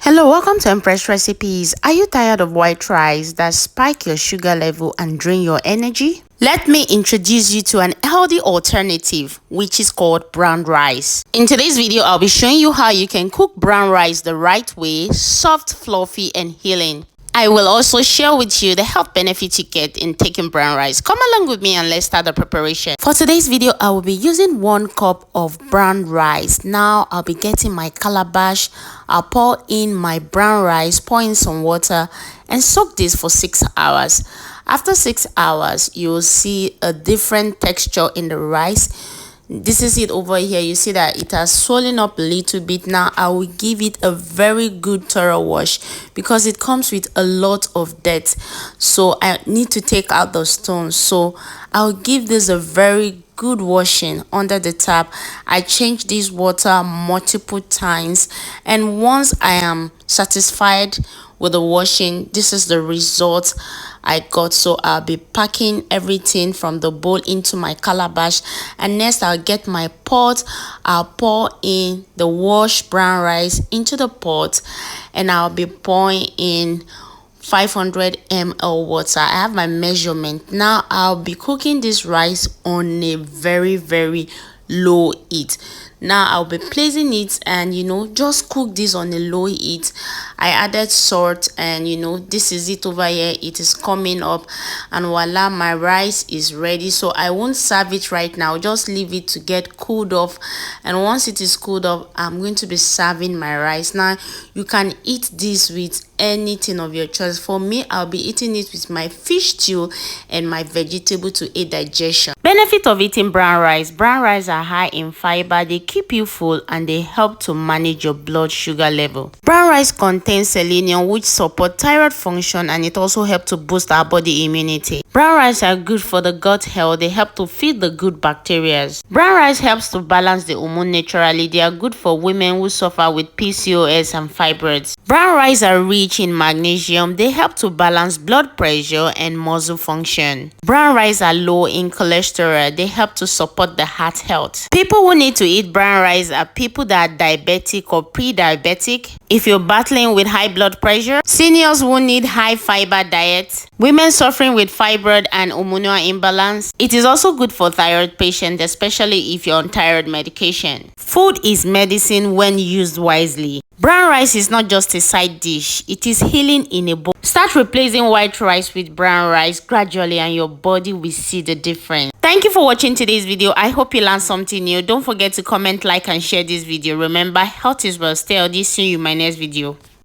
Hello, welcome to Empress Recipes. Are you tired of white rice that spike your sugar level and drain your energy? Let me introduce you to an healthy alternative, which is called brown rice. In today's video, I'll be showing you how you can cook brown rice the right way, soft, fluffy, and healing. I will also share with you the health benefits you get in taking brown rice. Come along with me and let's start the preparation. For today's video, I will be using 1 cup of brown rice. Now, I'll be getting my calabash. I'll pour in my brown rice, pour in some water, and soak this for 6 hours. After 6 hours, you'll see a different texture in the rice. This is it over here. You see that it has swollen up a little bit. Now I will give it a very good thorough wash because it comes with a lot of dirt, so I need to take out the stones. So I'll give this a very good washing under the tap. I change this water multiple times, and once I am satisfied with the washing, this is the result I got. So I'll be packing everything from the bowl into my calabash, and next I'll get my pot. I'll pour in the washed brown rice into the pot, and I'll be pouring in 500 ml water. I have my measurement. Now I'll be cooking this rice on a very low heat. Now I'll be placing it and just cook this on a low heat. I added salt, and this is it over here. It is coming up, and voila, my rice is ready. So I won't serve it right now, just leave it to get cooled off, and once it is cooled off, I'm going to be serving my rice. Now you can eat this with anything of your choice. For me, I'll be eating it with my fish stew and my vegetable to aid digestion. Benefit of eating brown rice. Brown rice are high in fiber. They keep you full and they help to manage your blood sugar level. Brown rice contains selenium, which support thyroid function, and it also helps to boost our body immunity. Brown rice are good for the gut health. They help to feed the good bacteria. Brown rice helps to balance the hormone naturally. They are good for women who suffer with PCOS and fibroids. Brown rice are rich in magnesium. They help to balance blood pressure and muscle function. Brown rice are low in cholesterol. They help to support the heart health. People who need to eat brown rice are people that are diabetic or pre-diabetic, if you're battling with high blood pressure, seniors who need high fiber diet, women suffering with fibroid and hormonal imbalance. It is also good for thyroid patients, especially if you're on thyroid medication. Food is medicine when used wisely. Brown rice is not just a side dish, it is healing in a bowl. Start replacing white rice with brown rice gradually, and your body will see the difference. Thank you for watching today's video. I hope you learned something new. Don't forget to comment, like, and share this video. Remember, health is well. Stay healthy. See you in my next video.